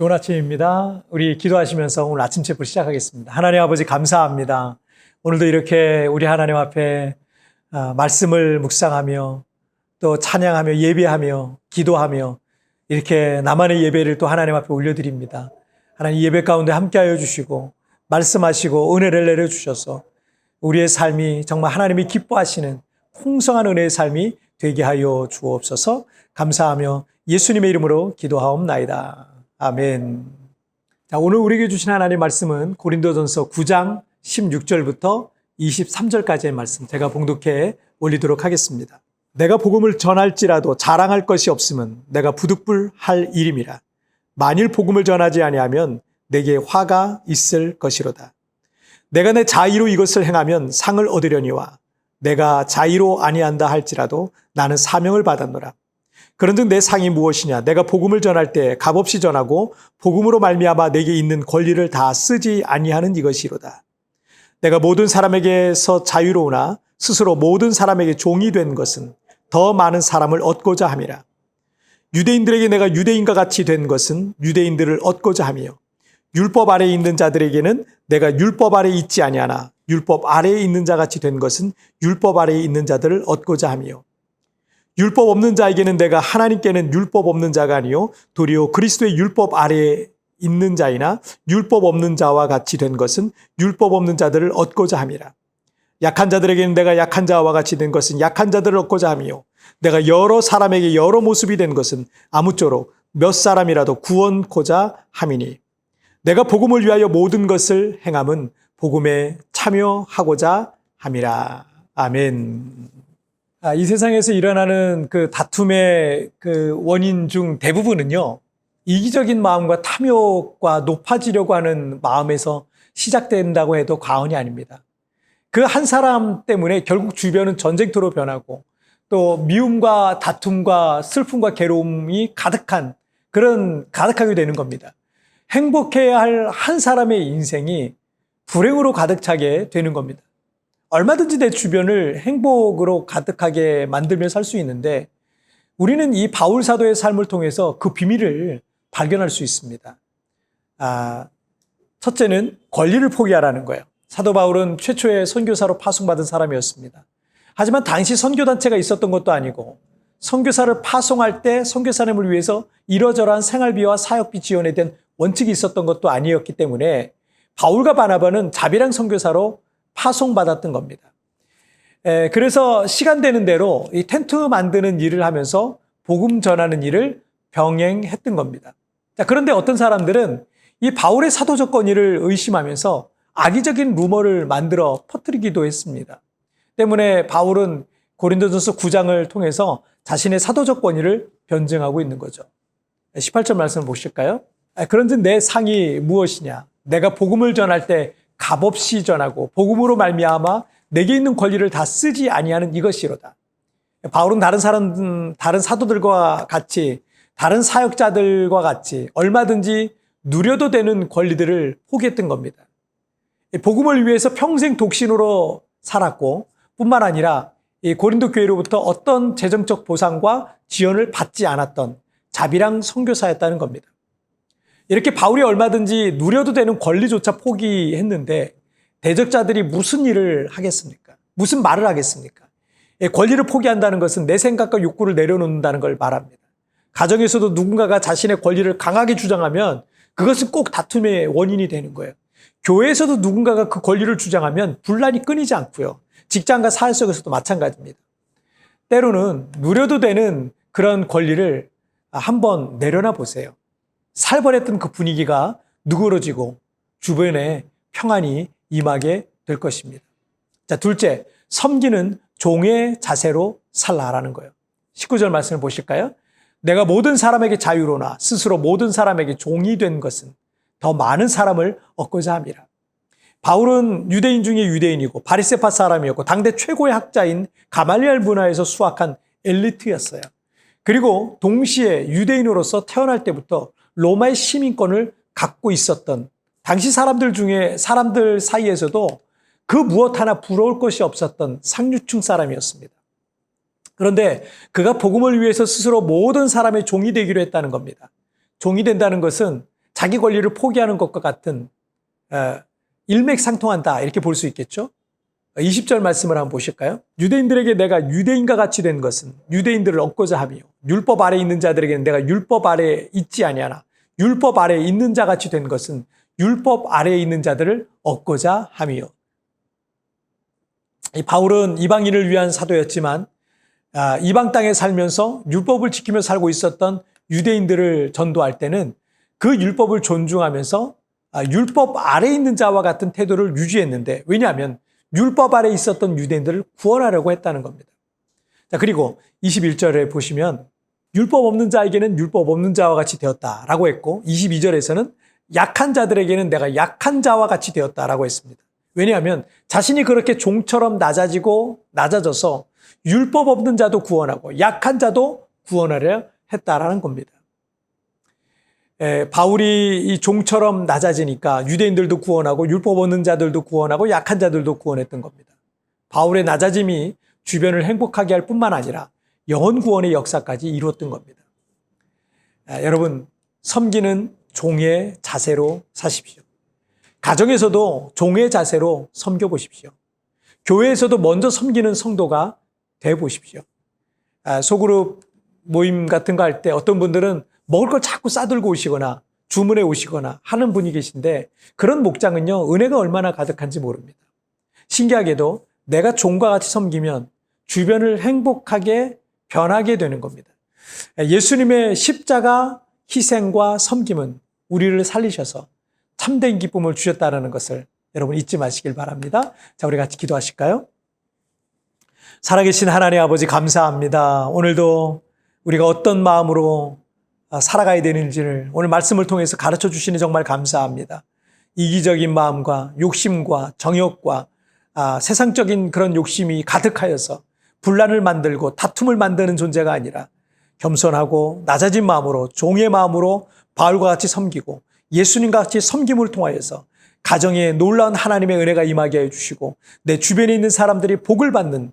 좋은 아침입니다. 우리 기도하시면서 오늘 아침 체포 시작하겠습니다. 하나님 아버지 감사합니다. 오늘도 이렇게 우리 하나님 앞에 말씀을 묵상하며 또 찬양하며 예배하며 기도하며 이렇게 나만의 예배를 또 하나님 앞에 올려드립니다. 하나님 예배 가운데 함께하여 주시고 말씀하시고 은혜를 내려주셔서 우리의 삶이 정말 하나님이 기뻐하시는 풍성한 은혜의 삶이 되게 하여 주옵소서. 감사하며 예수님의 이름으로 기도하옵나이다. 아멘. 자, 오늘 우리에게 주신 하나님의 말씀은 고린도전서 9장 16절부터 23절까지의 말씀 제가 봉독해 올리도록 하겠습니다. 내가 복음을 전할지라도 자랑할 것이 없으면 내가 부득불할 일임이라. 만일 복음을 전하지 아니하면 내게 화가 있을 것이로다. 내가 내 자의로 이것을 행하면 상을 얻으려니와 내가 자의로 아니한다 할지라도 나는 사명을 받았노라. 그런즉 내 상이 무엇이냐? 내가 복음을 전할 때 값없이 전하고 복음으로 말미암아 내게 있는 권리를 다 쓰지 아니하는 이것이로다. 내가 모든 사람에게서 자유로우나 스스로 모든 사람에게 종이 된 것은 더 많은 사람을 얻고자 함이라. 유대인들에게 내가 유대인과 같이 된 것은 유대인들을 얻고자 함이요. 율법 아래에 있는 자들에게는 내가 율법 아래에 있지 아니하나 율법 아래에 있는 자 같이 된 것은 율법 아래에 있는 자들을 얻고자 함이요. 율법 없는 자에게는 내가 하나님께는 율법 없는 자가 아니요 도리어 그리스도의 율법 아래에 있는 자이나 율법 없는 자와 같이 된 것은 율법 없는 자들을 얻고자 함이라. 약한 자들에게는 내가 약한 자와 같이 된 것은 약한 자들을 얻고자 함이요 내가 여러 사람에게 여러 모습이 된 것은 아무쪼록 몇 사람이라도 구원코자 함이니 내가 복음을 위하여 모든 것을 행함은 복음에 참여하고자 함이라. 아멘. 이 세상에서 일어나는 그 다툼의 그 원인 중 대부분은요, 이기적인 마음과 탐욕과 높아지려고 하는 마음에서 시작된다고 해도 과언이 아닙니다. 그 한 사람 때문에 결국 주변은 전쟁터로 변하고 또 미움과 다툼과 슬픔과 괴로움이 가득하게 되는 겁니다. 행복해야 할 한 사람의 인생이 불행으로 가득 차게 되는 겁니다. 얼마든지 내 주변을 행복으로 가득하게 만들며 살 수 있는데 우리는 이 바울 사도의 삶을 통해서 그 비밀을 발견할 수 있습니다. 첫째는 권리를 포기하라는 거예요. 사도 바울은 최초의 선교사로 파송받은 사람이었습니다. 하지만 당시 선교단체가 있었던 것도 아니고 선교사를 파송할 때 선교사님을 위해서 이러저러한 생활비와 사역비 지원에 대한 원칙이 있었던 것도 아니었기 때문에 바울과 바나바는 자비랑 선교사로 파송받았던 겁니다. 그래서 시간 되는 대로 이 텐트 만드는 일을 하면서 복음 전하는 일을 병행했던 겁니다. 자, 그런데 어떤 사람들은 이 바울의 사도적 권위를 의심하면서 악의적인 루머를 만들어 퍼뜨리기도 했습니다. 때문에 바울은 고린도전서 9장을 통해서 자신의 사도적 권위를 변증하고 있는 거죠. 18절 말씀을 보실까요? 그런즉 내 상이 무엇이냐? 내가 복음을 전할 때 값없이 전하고 복음으로 말미암아 내게 있는 권리를 다 쓰지 아니하는 이것이로다. 바울은 다른 사도들과 같이 다른 사역자들과 같이 얼마든지 누려도 되는 권리들을 포기했던 겁니다. 복음을 위해서 평생 독신으로 살았고 뿐만 아니라 이 고린도 교회로부터 어떤 재정적 보상과 지원을 받지 않았던 자비랑 선교사였다는 겁니다. 이렇게 바울이 얼마든지 누려도 되는 권리조차 포기했는데 대적자들이 무슨 일을 하겠습니까? 무슨 말을 하겠습니까? 권리를 포기한다는 것은 내 생각과 욕구를 내려놓는다는 걸 말합니다. 가정에서도 누군가가 자신의 권리를 강하게 주장하면 그것은 꼭 다툼의 원인이 되는 거예요. 교회에서도 누군가가 그 권리를 주장하면 분란이 끊이지 않고요. 직장과 사회 속에서도 마찬가지입니다. 때로는 누려도 되는 그런 권리를 한번 내려놔 보세요. 살벌했던 그 분위기가 누그러지고 주변에 평안이 임하게 될 것입니다. 자, 둘째, 섬기는 종의 자세로 살라라는 거예요. 19절 말씀을 보실까요? 내가 모든 사람에게 자유로나 스스로 모든 사람에게 종이 된 것은 더 많은 사람을 얻고자 함이라. 바울은 유대인 중에 유대인이고 바리새파 사람이었고 당대 최고의 학자인 가말리엘 문화에서 수학한 엘리트였어요. 그리고 동시에 유대인으로서 태어날 때부터 로마의 시민권을 갖고 있었던 당시 사람들 사이에서도 그 무엇 하나 부러울 것이 없었던 상류층 사람이었습니다. 그런데 그가 복음을 위해서 스스로 모든 사람의 종이 되기로 했다는 겁니다. 종이 된다는 것은 자기 권리를 포기하는 것과 같은 일맥상통한다 이렇게 볼 수 있겠죠. 20절 말씀을 한번 보실까요? 유대인들에게 내가 유대인과 같이 된 것은 유대인들을 얻고자 하며 율법 아래에 있는 자들에게는 내가 율법 아래에 있지 아니하나 율법 아래에 있는 자 같이 된 것은 율법 아래에 있는 자들을 얻고자 하며. 이 바울은 이방인을 위한 사도였지만 이방 땅에 살면서 율법을 지키며 살고 있었던 유대인들을 전도할 때는 그 율법을 존중하면서 율법 아래에 있는 자와 같은 태도를 유지했는데, 왜냐하면 율법 아래에 있었던 유대인들을 구원하려고 했다는 겁니다. 자, 그리고 21절에 보시면 율법 없는 자에게는 율법 없는 자와 같이 되었다라고 했고, 22절에서는 약한 자들에게는 내가 약한 자와 같이 되었다라고 했습니다. 왜냐하면 자신이 그렇게 종처럼 낮아져서 율법 없는 자도 구원하고 약한 자도 구원하려 했다라는 겁니다. 바울이 이 종처럼 낮아지니까 유대인들도 구원하고 율법 없는 자들도 구원하고 약한 자들도 구원했던 겁니다. 바울의 낮아짐이 주변을 행복하게 할 뿐만 아니라 영혼 구원의 역사까지 이루었던 겁니다. 여러분, 섬기는 종의 자세로 사십시오. 가정에서도 종의 자세로 섬겨보십시오. 교회에서도 먼저 섬기는 성도가 되어보십시오. 소그룹 모임 같은 거 할 때 어떤 분들은 먹을 걸 자꾸 싸들고 오시거나 주문해 오시거나 하는 분이 계신데, 그런 목장은요, 은혜가 얼마나 가득한지 모릅니다. 신기하게도 내가 종과 같이 섬기면 주변을 행복하게 변하게 되는 겁니다. 예수님의 십자가 희생과 섬김은 우리를 살리셔서 참된 기쁨을 주셨다는 것을 여러분 잊지 마시길 바랍니다. 자, 우리 같이 기도하실까요? 살아계신 하나님 아버지, 감사합니다. 오늘도 우리가 어떤 마음으로 살아가야 되는지를 오늘 말씀을 통해서 가르쳐 주시니 정말 감사합니다. 이기적인 마음과 욕심과 정욕과 세상적인 그런 욕심이 가득하여서 분란을 만들고 다툼을 만드는 존재가 아니라 겸손하고 낮아진 마음으로, 종의 마음으로 바울과 같이 섬기고 예수님과 같이 섬김을 통하여서 가정에 놀라운 하나님의 은혜가 임하게 해주시고 내 주변에 있는 사람들이 복을 받는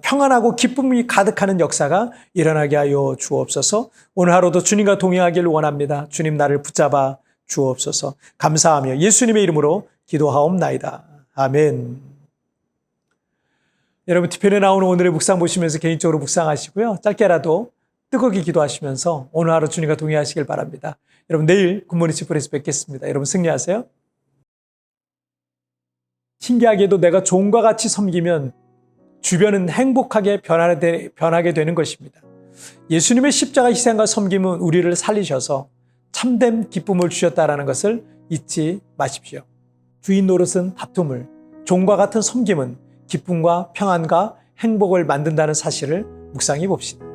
평안하고 기쁨이 가득하는 역사가 일어나게 하여 주옵소서. 오늘 하루도 주님과 동행하기를 원합니다. 주님, 나를 붙잡아 주옵소서. 감사하며 예수님의 이름으로 기도하옵나이다. 아멘. 여러분, 뒤편에 나오는 오늘의 묵상 보시면서 개인적으로 묵상하시고요. 짧게라도 뜨겁게 기도하시면서 오늘 하루 주님과 동행하시길 바랍니다. 여러분, 내일 굿모닝 치프에서 뵙겠습니다. 여러분, 승리하세요. 신기하게도 내가 종과 같이 섬기면 주변은 행복하게 변하게 되는 것입니다. 예수님의 십자가 희생과 섬김은 우리를 살리셔서 참된 기쁨을 주셨다는 것을 잊지 마십시오. 주인 노릇은 다툼을, 종과 같은 섬김은 기쁨과 평안과 행복을 만든다는 사실을 묵상해 봅시다.